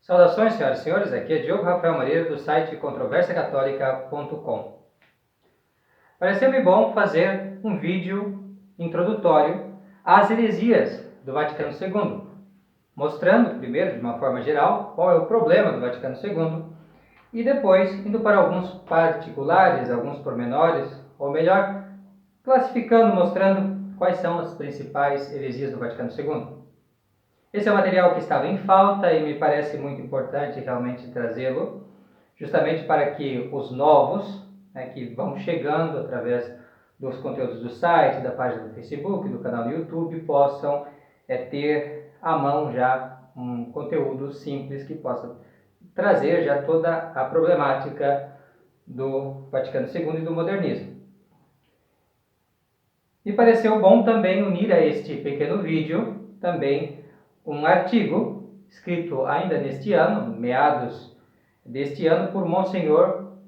Saudações, senhoras e senhores, aqui é Diogo Rafael Moreira do site controversiacatólica.com. Pareceu-me bom fazer um vídeo introdutório às heresias do Vaticano II, mostrando primeiro, de uma forma geral, qual é o problema do Vaticano II e depois indo para alguns particulares, alguns pormenores, ou melhor, classificando, mostrando quais são as principais heresias do Vaticano II. Esse é um material que estava em falta e me parece muito importante realmente trazê-lo, justamente para que os novos, que vão chegando através dos conteúdos do site, da página do Facebook, do canal do YouTube, possam ter à mão já um conteúdo simples que possa trazer já toda a problemática do Vaticano II e do modernismo. Me pareceu bom também unir a este pequeno vídeo também um artigo escrito ainda neste ano, meados deste ano, por Monsenhor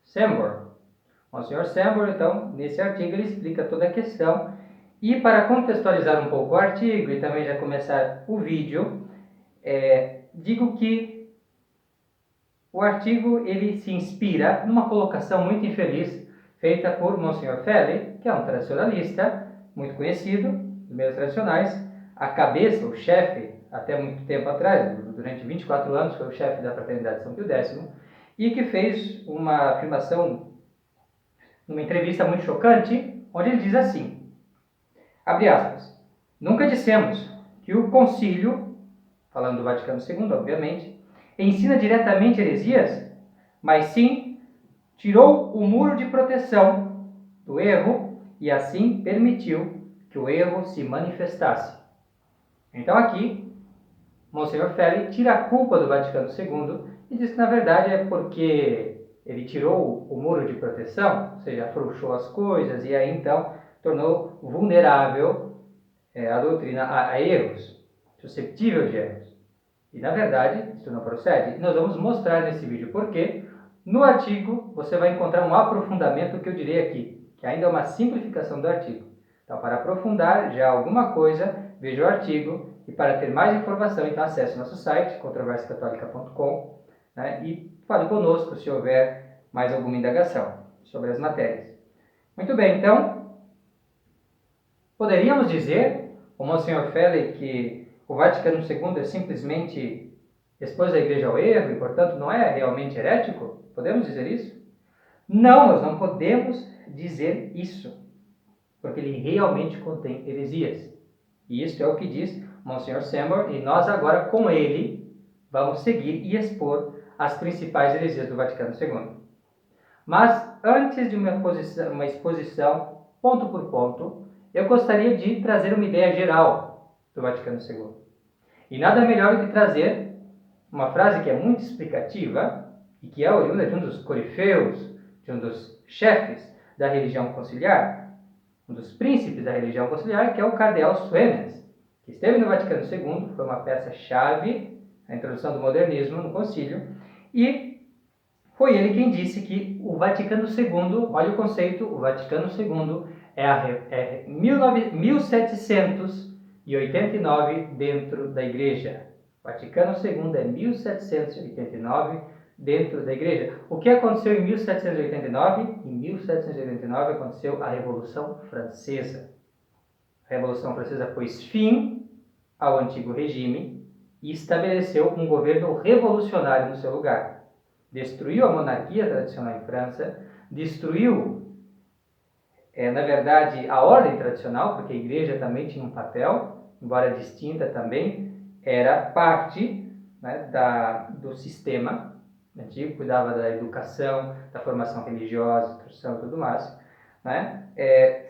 Sambor. Monsenhor Sambor, então, nesse artigo ele explica toda a questão. E para contextualizar um pouco o artigo e também já começar o vídeo, digo que o artigo ele se inspira numa colocação muito infeliz feita por Monsenhor Feli, que é um tradicionalista muito conhecido, dos meios tradicionais, a cabeça, o chefe, até muito tempo atrás, durante 24 anos, foi o chefe da Fraternidade de São Pio X, e que fez uma afirmação, numa entrevista muito chocante, onde ele diz assim, abre aspas, nunca dissemos que o concílio, falando do Vaticano II, obviamente, ensina diretamente heresias, mas sim tirou o muro de proteção do erro e assim permitiu que o erro se manifestasse. Então aqui, Monsenhor Feli tira a culpa do Vaticano II e diz que na verdade é porque ele tirou o muro de proteção, ou seja, afrouxou as coisas e aí então tornou vulnerável a doutrina a erros, susceptível de erros. E na verdade, isso não procede. E nós vamos mostrar nesse vídeo por quê. No artigo você vai encontrar um aprofundamento que eu direi aqui, que ainda é uma simplificação do artigo. Então, para aprofundar já alguma coisa, veja o artigo e para ter mais informação, então acesse o nosso site, controversiacatólica.com, e fale conosco se houver mais alguma indagação sobre as matérias. Muito bem, então, poderíamos dizer, o Monsenhor Feli, que o Vaticano II é simplesmente expôs a Igreja ao erro e, portanto, não é realmente herético? Podemos dizer isso? Não, nós não podemos dizer isso, porque ele realmente contém heresias. E isso é o que diz Monsenhor Sambor, e nós agora, com ele, vamos seguir e expor as principais heresias do Vaticano II. Mas, antes de uma exposição, ponto por ponto, eu gostaria de trazer uma ideia geral do Vaticano II. E nada melhor do que trazer uma frase que é muito explicativa e que é oriunda de um dos corifeus, de um dos chefes da religião conciliar, um dos príncipes da religião conciliar, que é o cardeal Suenens, que esteve no Vaticano II, foi uma peça-chave na introdução do modernismo no concílio, e foi ele quem disse que o Vaticano II, olha o conceito, o Vaticano II é 1789 dentro da Igreja. Vaticano II é 1789 dentro da Igreja. O que aconteceu em 1789? Em 1789 aconteceu a Revolução Francesa. A Revolução Francesa pôs fim ao antigo regime e estabeleceu um governo revolucionário no seu lugar. Destruiu a monarquia tradicional em França, destruiu, na verdade, a ordem tradicional, porque a Igreja também tinha um papel, embora distinta também, era parte do sistema antigo, cuidava da educação, da formação religiosa, instrução e tudo mais,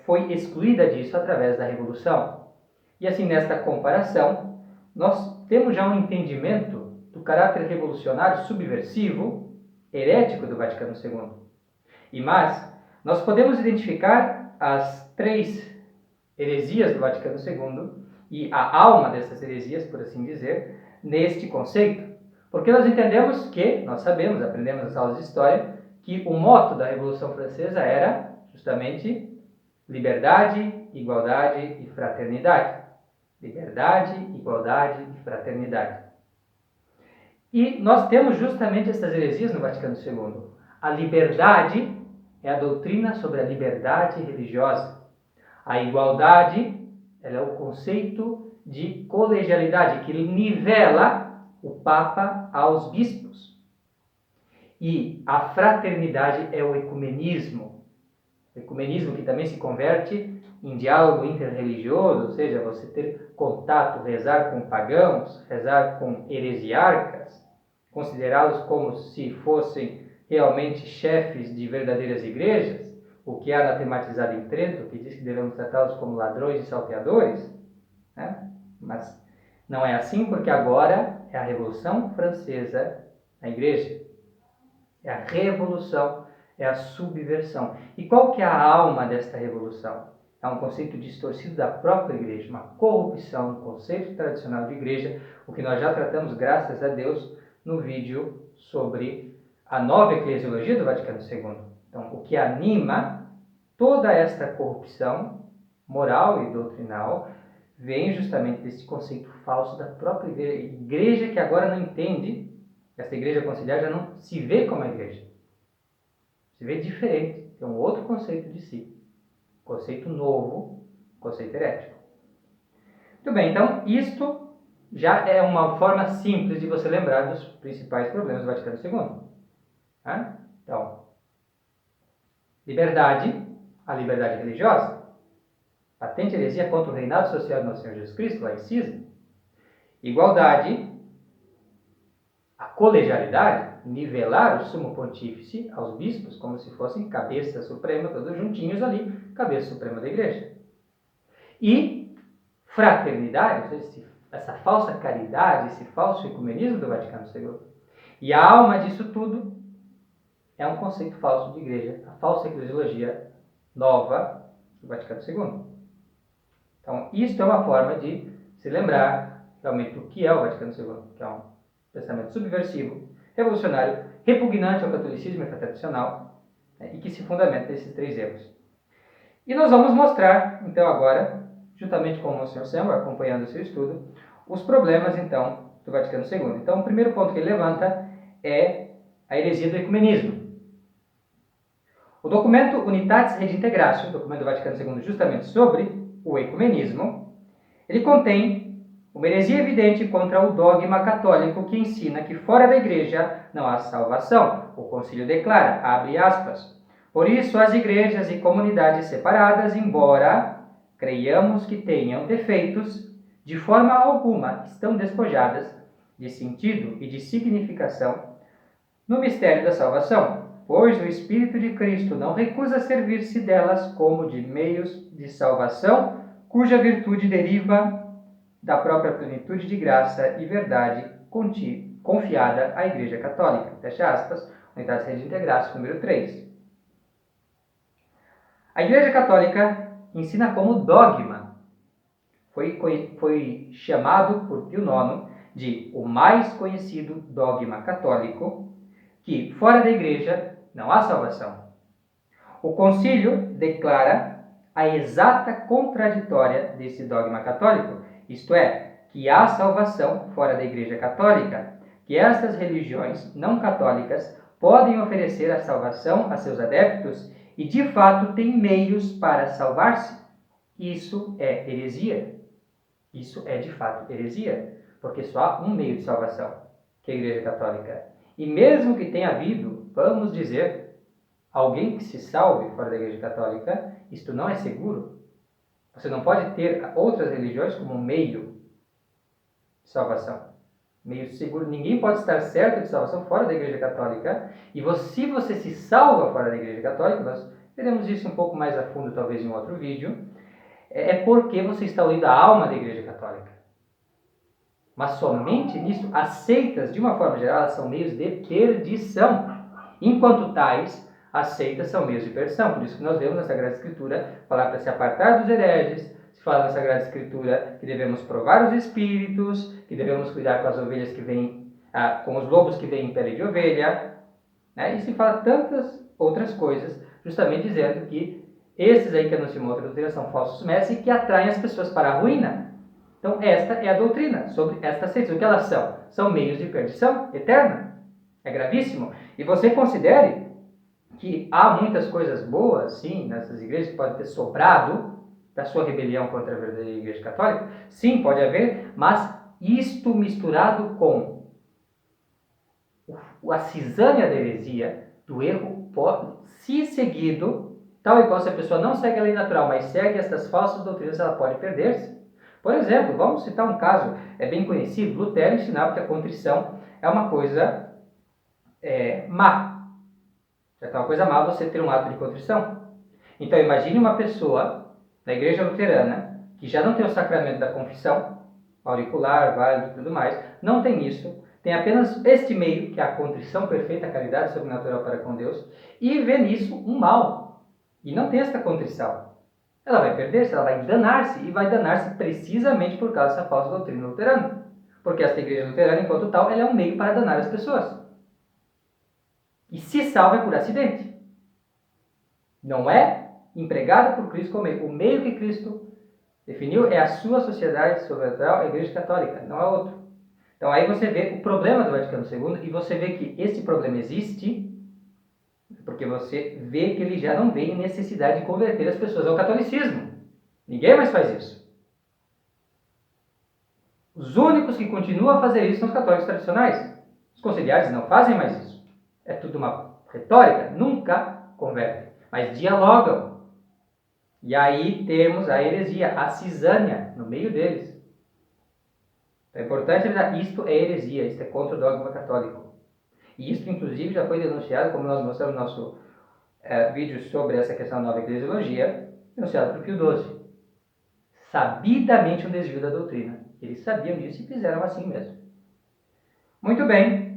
foi excluída disso através da Revolução. E assim, nesta comparação, nós temos já um entendimento do caráter revolucionário subversivo, herético do Vaticano II. E mais, nós podemos identificar as três heresias do Vaticano II e a alma dessas heresias, por assim dizer, neste conceito. Porque nós entendemos que, nós sabemos, aprendemos nas aulas de história, que o moto da Revolução Francesa era justamente liberdade, igualdade e fraternidade. Liberdade, igualdade e fraternidade. E nós temos justamente essas heresias no Vaticano II. A liberdade é a doutrina sobre a liberdade religiosa. A igualdade, ela é o conceito de colegialidade, que nivela o Papa aos bispos. E a fraternidade é o ecumenismo. O ecumenismo que também se converte em diálogo interreligioso, ou seja, você ter contato, rezar com pagãos, rezar com heresiarcas, considerá-los como se fossem realmente chefes de verdadeiras igrejas, o que é anatematizado em Trento, que diz que devemos tratá-los como ladrões e salteadores, né? Mas não é assim, porque agora é a Revolução Francesa na igreja. É a revolução, é a subversão. E qual que é a alma desta revolução? É um conceito distorcido da própria igreja, uma corrupção do conceito tradicional de igreja, o que nós já tratamos, graças a Deus, no vídeo sobre a nova eclesiologia do Vaticano II. Então, o que anima toda esta corrupção moral e doutrinal vem justamente desse conceito falso da própria igreja que agora não entende, esta igreja conciliar já não se vê como a igreja. Se vê diferente, tem um outro conceito de si. Conceito novo, conceito herético. Muito bem, então isto já é uma forma simples de você lembrar dos principais problemas do Vaticano II. Tá? Então, liberdade, a liberdade religiosa, patente heresia contra o reinado social do nosso Senhor Jesus Cristo, laicismo, igualdade, a colegialidade, nivelar o sumo pontífice aos bispos como se fossem cabeça suprema, todos juntinhos ali, cabeça suprema da igreja. E fraternidade, ou seja, essa falsa caridade, esse falso ecumenismo do Vaticano II. E a alma disso tudo é um conceito falso de igreja, a falsa eclesiologia nova do Vaticano II. Então, isto é uma forma de se lembrar realmente do que é o Vaticano II, que é um pensamento subversivo, revolucionário, repugnante ao catolicismo e à fé tradicional, né, e que se fundamenta nesses três erros. E nós vamos mostrar, então, agora, juntamente com o Monsenhor Samuel, acompanhando o seu estudo, os problemas, então, do Vaticano II. Então, o primeiro ponto que ele levanta é a heresia do ecumenismo. O documento Unitatis Redintegratio, o documento do Vaticano II justamente sobre o ecumenismo, ele contém uma heresia evidente contra o dogma católico que ensina que fora da igreja não há salvação. O concílio declara, abre aspas, por isso as igrejas e comunidades separadas, embora creiamos que tenham defeitos, de forma alguma estão despojadas de sentido e de significação no mistério da salvação, pois o Espírito de Cristo não recusa servir-se delas como de meios de salvação, cuja virtude deriva da própria plenitude de graça e verdade confiada à Igreja Católica. Fecha aspas, Unitatis Redintegratio, número 3. A Igreja Católica ensina como dogma. Foi chamado por Pio IX de o mais conhecido dogma católico, que fora da Igreja não há salvação. O concílio declara a exata contraditória desse dogma católico, isto é, que há salvação fora da Igreja Católica, que estas religiões não católicas podem oferecer a salvação a seus adeptos e, de fato, têm meios para salvar-se. Isso é heresia. Isso é, de fato, heresia, porque só há um meio de salvação, que é a Igreja Católica. E mesmo que tenha havido, vamos dizer, alguém que se salve fora da Igreja Católica, isto não é seguro. Você não pode ter outras religiões como meio de salvação. Meio seguro. Ninguém pode estar certo de salvação fora da Igreja Católica. E se você se salva fora da Igreja Católica, nós veremos isso um pouco mais a fundo, talvez em um outro vídeo, é porque você está unido à alma da Igreja Católica. Mas somente nisso, as seitas, de uma forma geral, são meios de perdição. Enquanto tais, as seitas são meios de perdição. Por isso que nós vemos na Sagrada Escritura falar para se apartar dos hereges, se fala na Sagrada Escritura que devemos provar os espíritos, que devemos cuidar com as ovelhas que vêm, com os lobos que vêm em pele de ovelha, né? E se fala tantas outras coisas, justamente dizendo que esses aí que anunciam outra doutrina são falsos mestres e que atraem as pessoas para a ruína. Então, esta é a doutrina sobre estas seitas. O que elas são? são meios de perdição eterna. É gravíssimo. E você considere que há muitas coisas boas, sim, nessas igrejas que podem ter sobrado da sua rebelião contra a verdadeira Igreja Católica. Sim, pode haver, mas isto misturado com a cisânia da heresia, do erro, pode, se seguido, tal e qual se a pessoa não segue a lei natural, mas segue estas falsas doutrinas, ela pode perder-se. Por exemplo, vamos citar um caso, é bem conhecido, Lutero ensinava que a contrição é uma coisa má. É uma coisa má você ter um ato de contrição. Então imagine uma pessoa da igreja luterana, que já não tem o sacramento da confissão, auricular, válido e tudo mais, não tem isso, tem apenas este meio, que é a contrição perfeita, a caridade sobrenatural para com Deus, e vê nisso um mal, e não tem esta contrição. Ela vai perder-se, ela vai danar-se, e vai danar-se precisamente por causa dessa falsa doutrina luterana. Porque esta igreja luterana, enquanto tal, ela é um meio para danar as pessoas. E se salva por acidente. Não é empregada por Cristo como meio. O meio que Cristo definiu é a sua sociedade sobrenatural, a Igreja Católica, não é outro. Então aí você vê o problema do Vaticano II, e você vê que esse problema existe, porque você vê que ele já não vê necessidade de converter as pessoas ao catolicismo. Ninguém mais faz isso. Os únicos que continuam a fazer isso são os católicos tradicionais. Os conciliares não fazem mais isso. É tudo uma retórica, nunca convertem, mas dialogam. E aí temos a heresia, a cisânia no meio deles. É importante lembrar, isto é heresia, isto é contra o dogma católico. E isso, inclusive, já foi denunciado, como nós mostramos no nosso vídeo sobre essa questão da nova eclesiologia, denunciado por Pio XII. Sabidamente um desvio da doutrina. Eles sabiam disso e fizeram assim mesmo. Muito bem.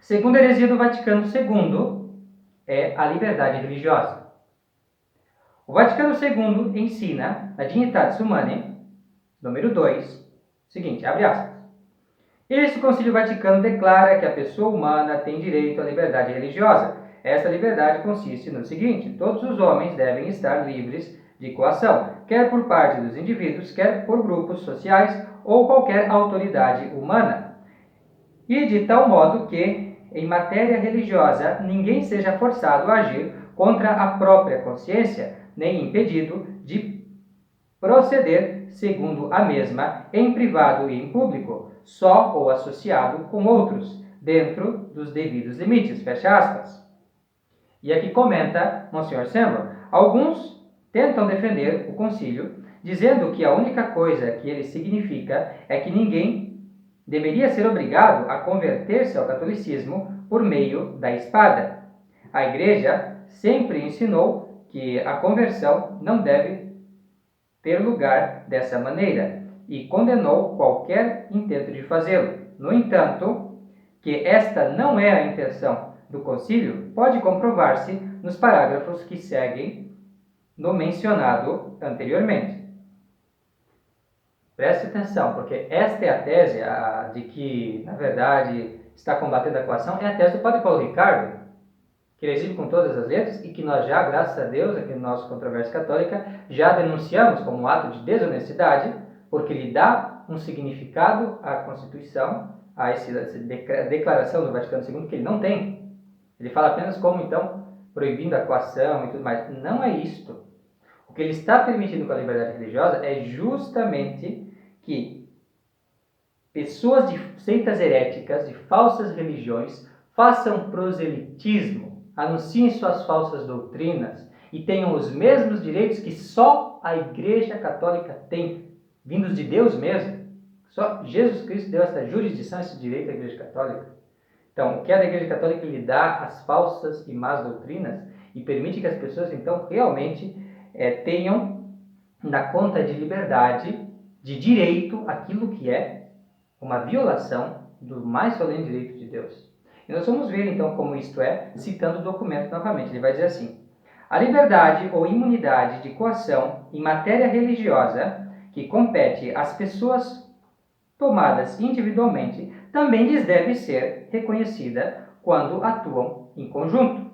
Segunda heresia do Vaticano II é a liberdade religiosa. O Vaticano II ensina na Dignitatis Humanae, número 2, seguinte, abre aspas. Este Concílio Vaticano declara que a pessoa humana tem direito à liberdade religiosa. Esta liberdade consiste no seguinte: todos os homens devem estar livres de coação, quer por parte dos indivíduos, quer por grupos sociais ou qualquer autoridade humana. E de tal modo que, em matéria religiosa, ninguém seja forçado a agir contra a própria consciência, nem impedido de proceder segundo a mesma, em privado e em público, só ou associado com outros, dentro dos devidos limites, fecha aspas. E aqui comenta Monsignor Sembro, alguns tentam defender o concílio, dizendo que a única coisa que ele significa é que ninguém deveria ser obrigado a converter-se ao catolicismo por meio da espada. A Igreja sempre ensinou que a conversão não deve ter lugar dessa maneira e condenou qualquer intento de fazê-lo. No entanto, que esta não é a intenção do concílio pode comprovar-se nos parágrafos que seguem no mencionado anteriormente. Preste atenção, porque esta é a tese de que, na verdade, está combatendo a coação, é a tese do Padre Paulo Ricardo, que ele exige com todas as letras e que nós já, graças a Deus, aqui no nosso Controvérsia Católica, já denunciamos como um ato de desonestidade, porque ele dá um significado à Constituição, a essa declaração do Vaticano II, que ele não tem. Ele fala apenas como, então, proibindo a coação e tudo mais. Não é isto. O que ele está permitindo com a liberdade religiosa é justamente que pessoas de seitas heréticas, de falsas religiões, façam proselitismo, anunciem suas falsas doutrinas e tenham os mesmos direitos que só a Igreja Católica tem, vindos de Deus mesmo. Só Jesus Cristo deu essa jurisdição, esse direito à Igreja Católica. Então, o que é da Igreja Católica? Ele dá as falsas e más doutrinas e permite que as pessoas, então, realmente tenham na conta de liberdade, de direito, aquilo que é uma violação do mais solene direito de Deus. E nós vamos ver, então, como isto é, citando o documento novamente. Ele vai dizer assim: a liberdade ou imunidade de coação em matéria religiosa que compete às pessoas tomadas individualmente também lhes deve ser reconhecida quando atuam em conjunto.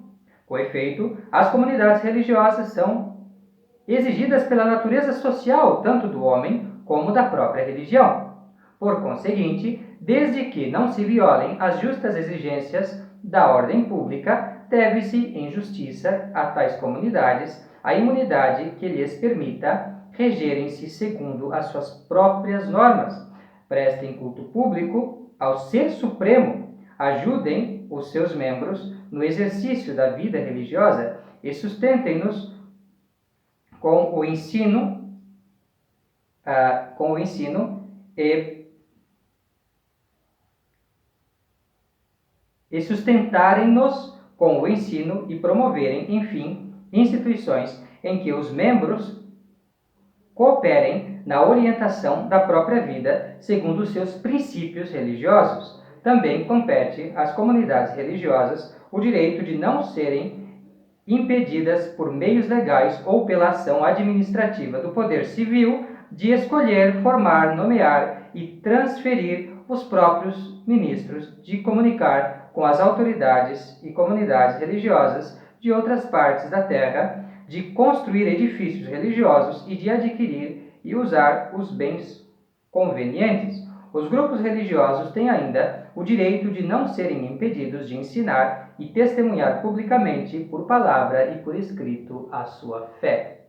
Com efeito, as comunidades religiosas são exigidas pela natureza social tanto do homem como da própria religião. Por conseguinte, desde que não se violem as justas exigências da ordem pública, deve-se, em justiça, a tais comunidades a imunidade que lhes permita regerem-se segundo as suas próprias normas, prestem culto público ao Ser Supremo, ajudem os seus membros no exercício da vida religiosa e sustentem-nos com o ensino e sustentarem-nos com o ensino e promoverem, enfim, instituições em que os membros cooperem na orientação da própria vida segundo os seus princípios religiosos. Também compete às comunidades religiosas o direito de não serem impedidas por meios legais ou pela ação administrativa do poder civil de escolher, formar, nomear e transferir os próprios ministros, de comunicar com as autoridades e comunidades religiosas de outras partes da terra, de construir edifícios religiosos e de adquirir e usar os bens convenientes. Os grupos religiosos têm ainda o direito de não serem impedidos de ensinar e testemunhar publicamente, por palavra e por escrito, a sua fé.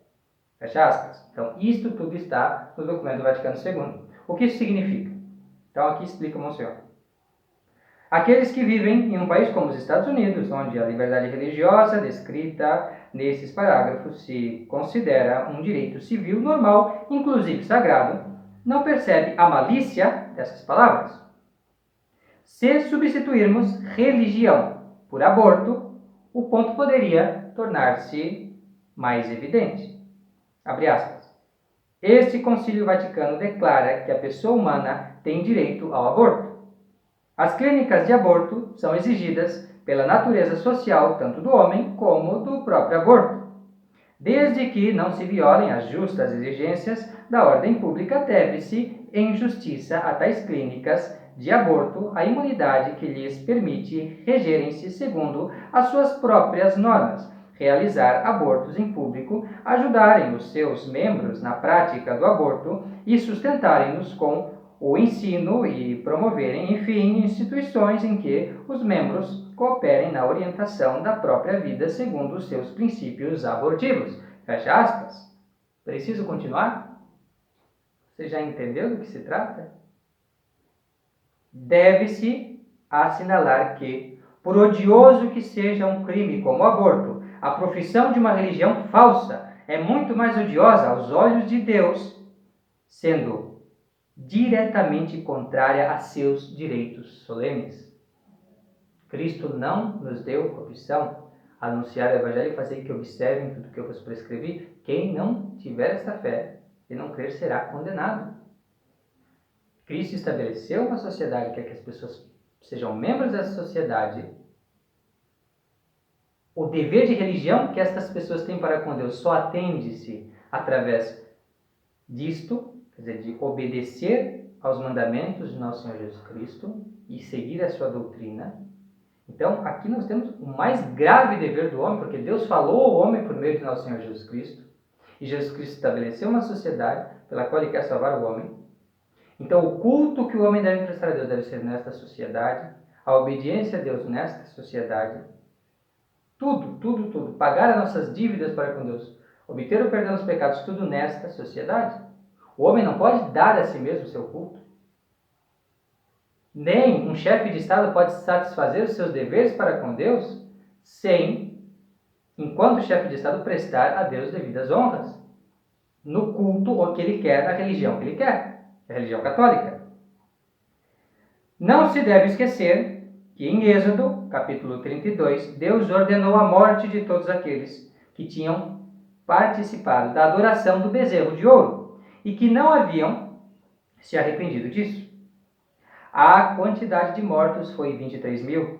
Fecha aspas. Então, isto tudo está no documento do Vaticano II. O que isso significa? Então, aqui explica o Monsenhor. Aqueles que vivem em um país como os Estados Unidos, onde a liberdade religiosa descrita nesses parágrafos se considera um direito civil normal, inclusive sagrado, não percebe a malícia dessas palavras. Se substituirmos religião por aborto, o ponto poderia tornar-se mais evidente. Abre aspas. Este Concílio Vaticano declara que a pessoa humana tem direito ao aborto. As clínicas de aborto são exigidas pela natureza social tanto do homem como do próprio aborto. Desde que não se violem as justas exigências da ordem pública, deve-se, em justiça a tais clínicas de aborto, a imunidade que lhes permite regerem-se segundo as suas próprias normas, realizar abortos em público, ajudarem os seus membros na prática do aborto e sustentarem-nos com o ensino e promoverem, enfim, instituições em que os membros cooperem na orientação da própria vida segundo os seus princípios abortivos. Fecha aspas. Preciso continuar? Você já entendeu do que se trata? Deve-se assinalar que, por odioso que seja um crime como o aborto, a profissão de uma religião falsa é muito mais odiosa aos olhos de Deus, sendo diretamente contrária a seus direitos solenes. Cristo não nos deu opção a anunciar o Evangelho e fazer que observem tudo que eu vos prescrevi. Quem não tiver esta fé e não crer será condenado. Cristo estabeleceu uma sociedade que quer que as pessoas sejam membros dessa sociedade. O dever de religião que estas pessoas têm para com Deus só atende-se através disto, quer dizer, de obedecer aos mandamentos de nosso Senhor Jesus Cristo e seguir a sua doutrina. Então, aqui nós temos o mais grave dever do homem, porque Deus falou ao homem por meio de nosso Senhor Jesus Cristo, e Jesus Cristo estabeleceu uma sociedade pela qual Ele quer salvar o homem. Então, o culto que o homem deve prestar a Deus deve ser nesta sociedade, a obediência a Deus nesta sociedade, tudo, pagar as nossas dívidas para com Deus, obter o perdão dos pecados, tudo nesta sociedade. O homem não pode dar a si mesmo o seu culto. Nem um chefe de Estado pode satisfazer os seus deveres para com Deus sem, enquanto chefe de Estado, prestar a Deus devidas honras no culto que ele quer, na religião que ele quer, a religião católica. Não se deve esquecer que em Êxodo, capítulo 32, Deus ordenou a morte de todos aqueles que tinham participado da adoração do bezerro de ouro e que não haviam se arrependido disso. A quantidade de mortos foi 23.000.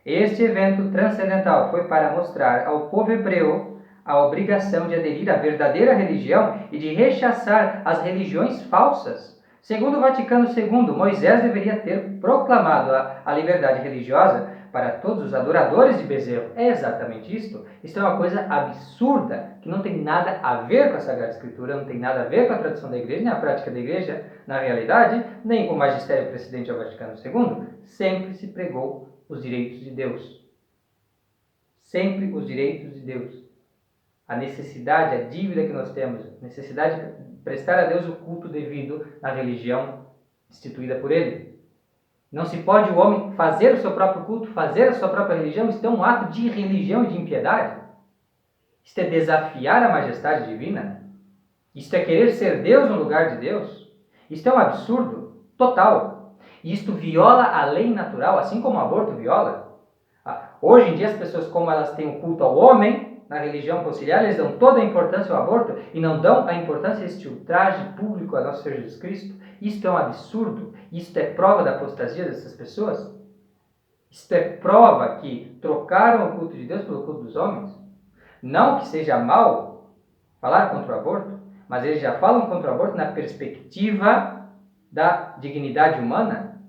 Este evento transcendental foi para mostrar ao povo hebreu a obrigação de aderir à verdadeira religião e de rechaçar as religiões falsas, Segundo o Vaticano II, Moisés deveria ter proclamado a liberdade religiosa para todos os adoradores de Bezerro. É exatamente isto. Isto é uma coisa absurda, que não tem nada a ver com a Sagrada Escritura, não tem nada a ver com a tradição da Igreja, nem a prática da Igreja na realidade, nem com o magistério precedente ao Vaticano II. Sempre se pregou os direitos de Deus. Sempre os direitos de Deus. A necessidade, a dívida que nós temos, a necessidade de prestar a Deus o culto devido na religião instituída por Ele. Não se pode o homem fazer o seu próprio culto, fazer a sua própria religião. Isto é um ato de irreligião e de impiedade. Isto é desafiar a majestade divina. Isto é querer ser Deus no lugar de Deus. Isto é um absurdo total. E isto viola a lei natural, assim como o aborto viola. Hoje em dia as pessoas, como elas têm o culto ao homem, na religião conciliar, eles dão toda a importância ao aborto e não dão a importância a este ultraje público a nosso Senhor Jesus Cristo. Isto é um absurdo. Isto é prova da apostasia dessas pessoas. Isto é prova que trocaram o culto de Deus pelo culto dos homens. Não que seja mal falar contra o aborto, mas eles já falam contra o aborto na perspectiva da dignidade humana.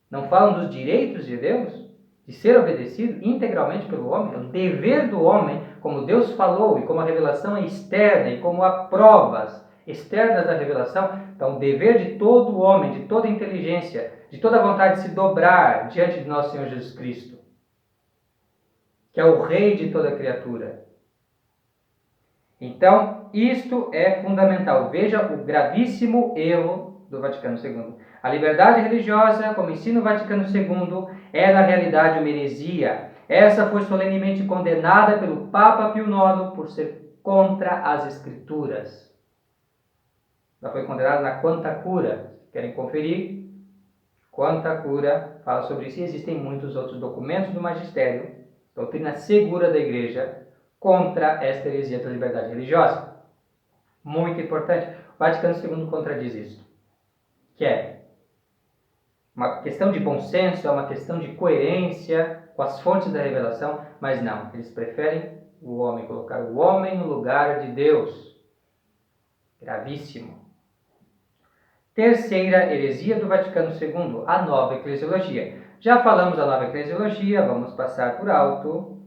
Não falam dos direitos de Deus, de ser obedecido integralmente pelo homem. É o dever do homem, como Deus falou, e como a revelação é externa, e como há provas externas da revelação. Então, o dever de todo homem, de toda inteligência, de toda vontade de se dobrar diante de nosso Senhor Jesus Cristo, que é o Rei de toda criatura. Então, isto é fundamental. Veja o gravíssimo erro do Vaticano II. A liberdade religiosa, como ensina o Vaticano II, é na realidade uma heresia. Essa foi solenemente condenada pelo Papa Pio IX por ser contra as Escrituras. Ela foi condenada na Quanta Cura. Querem conferir? Quanta Cura fala sobre isso. E existem muitos outros documentos do magistério, doutrina segura da Igreja, contra esta heresia da liberdade religiosa. Muito importante. O Vaticano II contradiz isso. Que é uma questão de bom senso, é uma questão de coerência com as fontes da revelação, mas não. Eles preferem o homem, colocar o homem no lugar de Deus. Gravíssimo. Terceira heresia do Vaticano II, a nova eclesiologia. Já falamos da nova eclesiologia, vamos passar por alto,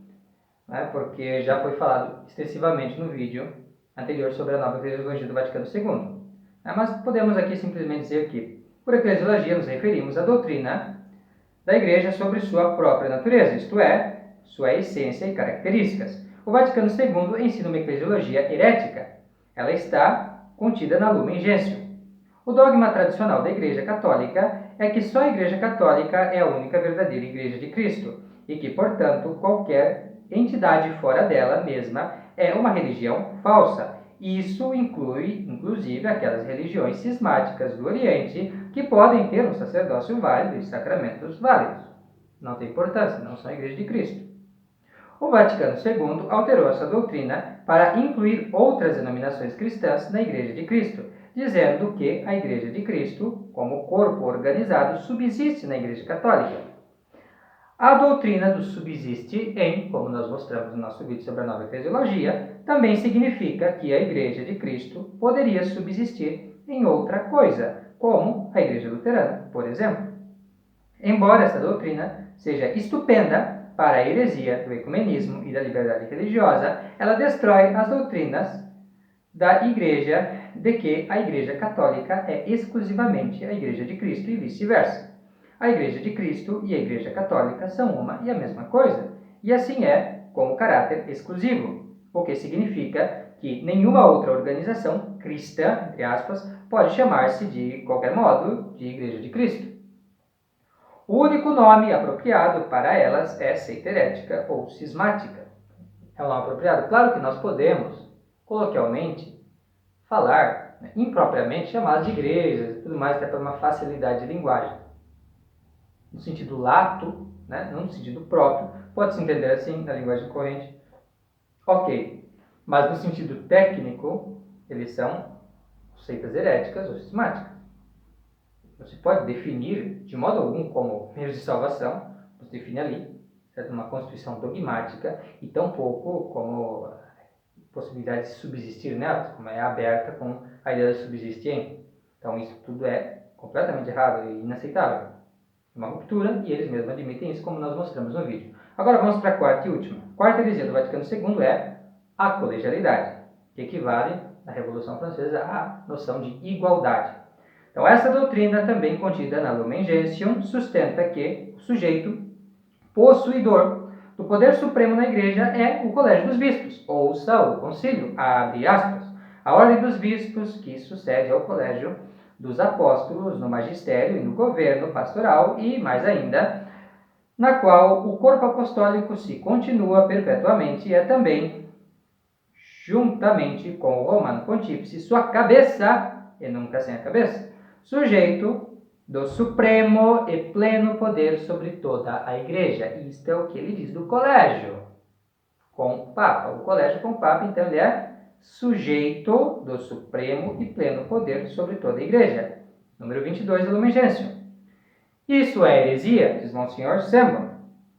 né, porque já foi falado extensivamente no vídeo anterior sobre a nova eclesiologia do Vaticano II. Mas podemos aqui simplesmente dizer que, por eclesiologia, nos referimos à doutrina da Igreja sobre sua própria natureza, isto é, sua essência e características. O Vaticano II ensina uma eclesiologia herética. Ela está contida na Lumen Gentium. O dogma tradicional da Igreja Católica é que só a Igreja Católica é a única verdadeira Igreja de Cristo e que, portanto, qualquer entidade fora dela mesma é uma religião falsa. Isso inclui, inclusive, aquelas religiões cismáticas do Oriente que podem ter um sacerdócio válido e sacramentos válidos. Não tem importância, não são a Igreja de Cristo. O Vaticano II alterou essa doutrina para incluir outras denominações cristãs na Igreja de Cristo, dizendo que a Igreja de Cristo, como corpo organizado, subsiste na Igreja Católica. A doutrina do subsiste em, como nós mostramos no nosso vídeo sobre a nova eclesiologia, também significa que a Igreja de Cristo poderia subsistir em outra coisa, como a Igreja Luterana, por exemplo. Embora essa doutrina seja estupenda para a heresia do ecumenismo e da liberdade religiosa, ela destrói as doutrinas da Igreja de que a Igreja Católica é exclusivamente a Igreja de Cristo e vice-versa. A Igreja de Cristo e a Igreja Católica são uma e a mesma coisa, e assim é com o caráter exclusivo, o que significa que nenhuma outra organização cristã, entre aspas, pode chamar-se de qualquer modo de Igreja de Cristo. O único nome apropriado para elas é seita herética ou cismática. É o nome apropriado? Claro que nós podemos, coloquialmente, falar, impropriamente, chamadas de igrejas e tudo mais, até por uma facilidade de linguagem. No sentido lato, não no sentido próprio, pode-se entender assim na linguagem corrente. Ok, mas no sentido técnico, eles são seitas heréticas ou cismáticas. Não se pode definir de modo algum como meios de salvação, você define ali, certo? Uma constituição dogmática, e tampouco como possibilidade de subsistir nelas, como é aberta com a ideia de subsistir em. Então isso tudo é completamente errado e inaceitável. Uma ruptura, e eles mesmos admitem isso, como nós mostramos no vídeo. Agora vamos para a quarta e última. A quarta heresia do Vaticano II é a colegialidade, que equivale, na Revolução Francesa, à noção de igualdade. Então, essa doutrina, também contida na Lumen Gentium, sustenta que o sujeito possuidor do poder supremo na Igreja é o Colégio dos Bispos, ouça o concílio, abre aspas, a ordem dos bispos, que sucede ao Colégio dos Apóstolos no magistério e no governo pastoral, e, mais ainda, na qual o corpo apostólico se continua perpetuamente e é também, juntamente com o Romano Pontífice, sua cabeça, e nunca sem a cabeça, sujeito do supremo e pleno poder sobre toda a Igreja. Isto é o que ele diz do colégio com o Papa. O colégio com o Papa, então, ele é sujeito do supremo e pleno poder sobre toda a Igreja. Número 22 do Lumen Gentium. Isso é heresia, diz Monsenhor Sembon,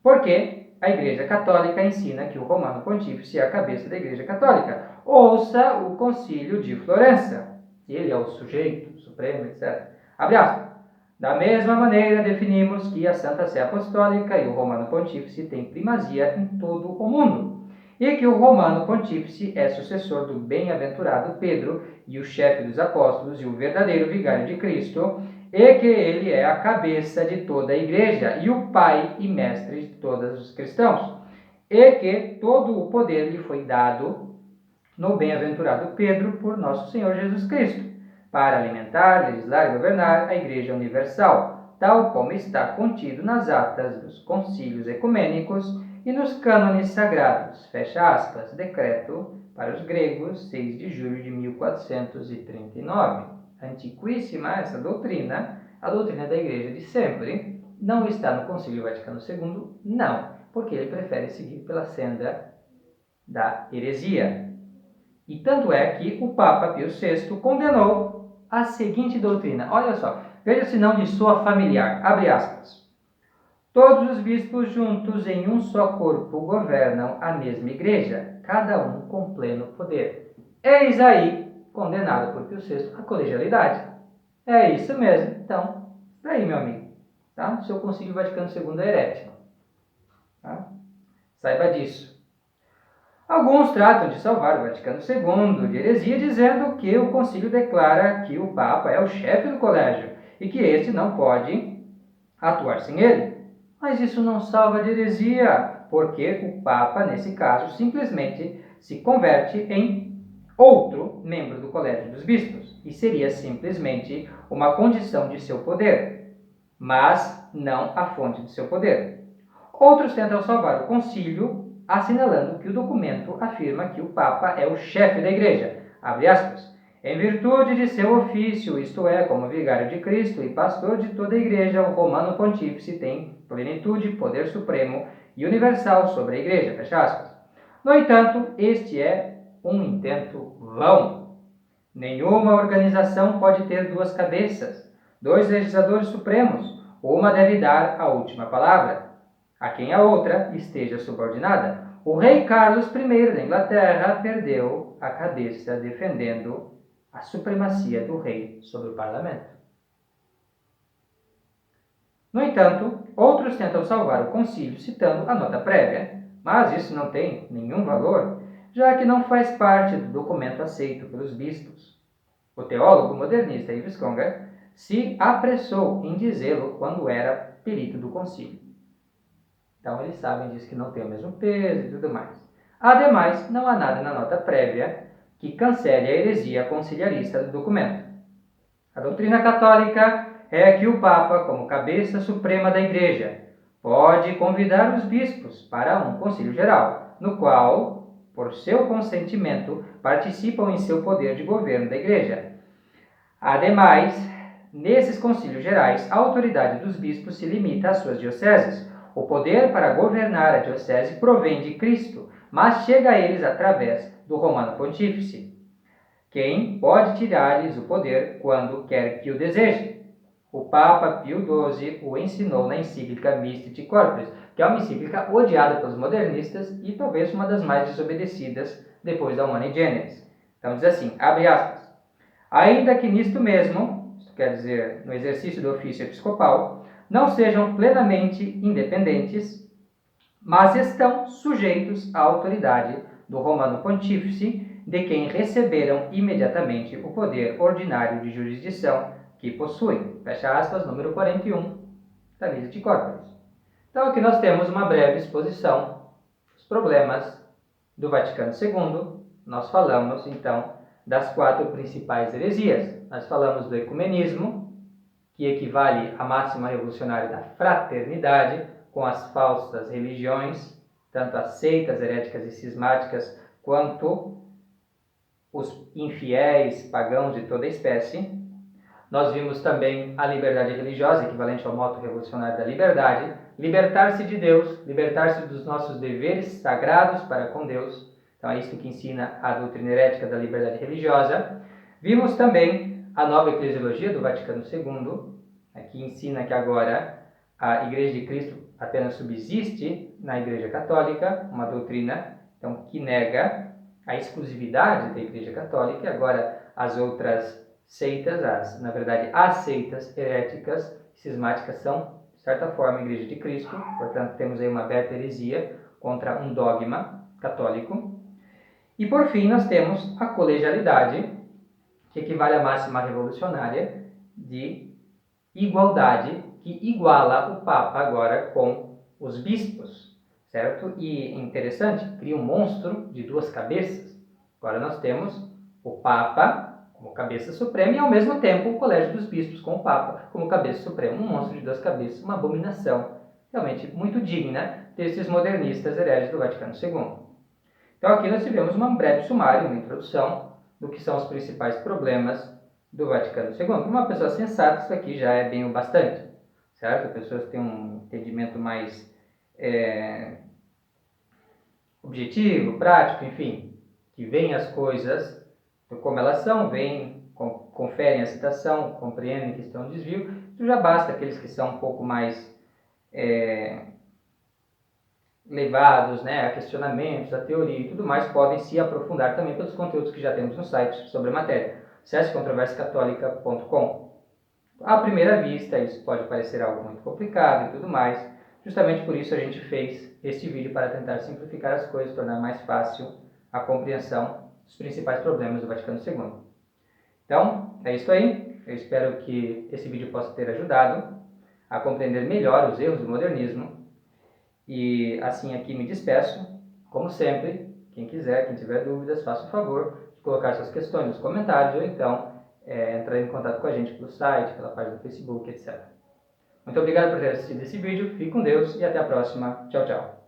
porque a Igreja Católica ensina que o Romano Pontífice é a cabeça da Igreja Católica. Ouça o Concílio de Florença. Ele é o sujeito supremo, etc. Abre aspas. Da mesma maneira, definimos que a Santa Sé Apostólica e o Romano Pontífice têm primazia em todo o mundo, e que o Romano Pontífice é sucessor do bem-aventurado Pedro e o chefe dos apóstolos e o verdadeiro vigário de Cristo, e que ele é a cabeça de toda a Igreja e o pai e mestre de todos os cristãos, e que todo o poder lhe foi dado no bem-aventurado Pedro por nosso Senhor Jesus Cristo, para alimentar, legislar e governar a Igreja Universal, tal como está contido nas atas dos concílios ecumênicos e nos cânones sagrados, fecha aspas, decreto para os gregos, 6 de julho de 1439. Antiquíssima essa doutrina, a doutrina da Igreja de sempre, não está no Concílio Vaticano II, não, porque ele prefere seguir pela senda da heresia. E tanto é que o Papa Pio VI condenou a seguinte doutrina. Olha só, veja se não lhe soa familiar. Abre aspas. Todos os bispos juntos em um só corpo governam a mesma igreja, cada um com pleno poder. Eis aí, condenado por Pio VI, a colegialidade. É isso mesmo. Então, daí, meu amigo, tá? O seu Concílio Vaticano II é herético. Tá? Saiba disso. Alguns tratam de salvar o Vaticano II de heresia, dizendo que o concílio declara que o Papa é o chefe do colégio e que este não pode atuar sem ele. Mas isso não salva de heresia, porque o Papa, nesse caso, simplesmente se converte em outro membro do Colégio dos Bispos, e seria simplesmente uma condição de seu poder, mas não a fonte de seu poder. Outros tentam salvar o concílio, assinalando que o documento afirma que o Papa é o chefe da Igreja, abre aspas, em virtude de seu ofício, isto é, como vigário de Cristo e pastor de toda a Igreja, o Romano Pontífice tem plenitude, poder supremo e universal sobre a Igreja, fecha aspas. No entanto, este é um intento vão. Nenhuma organização pode ter duas cabeças, dois legisladores supremos, uma deve dar a última palavra, a quem a outra esteja subordinada. O rei Carlos I da Inglaterra perdeu a cabeça defendendo a supremacia do rei sobre o parlamento. No entanto, outros tentam salvar o concílio citando a nota prévia, mas isso não tem nenhum valor, já que não faz parte do documento aceito pelos bispos. O teólogo modernista Yves Congar se apressou em dizê-lo quando era perito do concílio. Então eles sabem disso que não tem o mesmo peso e tudo mais. Ademais, não há nada na nota prévia que cancele a heresia conciliarista do documento. A doutrina católica é que o Papa, como cabeça suprema da Igreja, pode convidar os bispos para um concílio geral, no qual, por seu consentimento, participam em seu poder de governo da Igreja. Ademais, nesses concílios gerais, a autoridade dos bispos se limita às suas dioceses. O poder para governar a diocese provém de Cristo, mas chega a eles através do Romano Pontífice, quem pode tirar-lhes o poder quando quer que o deseje. O Papa Pio XII o ensinou na encíclica Mystic Corporis, que é uma encíclica odiada pelos modernistas e talvez uma das mais desobedecidas depois da Humanae Generis. Então diz assim, abre aspas, ainda que nisto mesmo, quer dizer, no exercício do ofício episcopal, não sejam plenamente independentes, mas estão sujeitos à autoridade do Romano Pontífice, de quem receberam imediatamente o poder ordinário de jurisdição que possuem. Fecha aspas, número 41 da Lite Corporis. Então aqui nós temos uma breve exposição dos problemas do Vaticano II. Nós falamos então das 4 principais heresias. Nós falamos do ecumenismo, que equivale à máxima revolucionária da fraternidade, com as falsas religiões, tanto as seitas heréticas e cismáticas, quanto os infiéis, pagãos de toda espécie. Nós vimos também a liberdade religiosa, equivalente ao moto revolucionário da liberdade, libertar-se de Deus, libertar-se dos nossos deveres sagrados para com Deus. Então é isso que ensina a doutrina herética da liberdade religiosa. Vimos também a nova eclesiologia do Vaticano II, que ensina que agora a Igreja de Cristo apenas subsiste na Igreja Católica, uma doutrina então, que nega a exclusividade da Igreja Católica, e agora as outras seitas, na verdade as seitas heréticas cismáticas são, de certa forma, a Igreja de Cristo, portanto temos aí uma aberta heresia contra um dogma católico. E por fim nós temos a colegialidade, que equivale à máxima revolucionária de igualdade, que iguala o Papa agora com os bispos, certo? E interessante, cria um monstro de 2 cabeças. Agora nós temos o Papa como cabeça suprema e ao mesmo tempo o Colégio dos Bispos com o Papa como cabeça suprema. Um monstro de 2 cabeças, uma abominação realmente muito digna desses modernistas hereges do Vaticano II. Então aqui nós tivemos um breve sumário, uma introdução do que são os principais problemas do Vaticano II. Para uma pessoa sensata, isso aqui já é bem o bastante, certo? Pessoas que têm um entendimento mais objetivo, prático, enfim, que veem as coisas como elas são, veem, conferem a citação, compreendem que estão em desvio, isso já basta. Aqueles que são um pouco mais levados, né, a questionamentos, a teoria e tudo mais, podem se aprofundar também pelos conteúdos que já temos no site sobre a matéria. Acesse controversiacatólica.com. À primeira vista, isso pode parecer algo muito complicado e tudo mais. Justamente por isso a gente fez este vídeo, para tentar simplificar as coisas, tornar mais fácil a compreensão dos principais problemas do Vaticano II. Então, é isso aí. Eu espero que esse vídeo possa ter ajudado a compreender melhor os erros do modernismo. E assim aqui me despeço. Como sempre, quem quiser, quem tiver dúvidas, faça o favor de colocar suas questões nos comentários ou então entrar em contato com a gente pelo site, pela página do Facebook, etc. Muito obrigado por ter assistido esse vídeo. Fique com Deus e até a próxima. Tchau, tchau.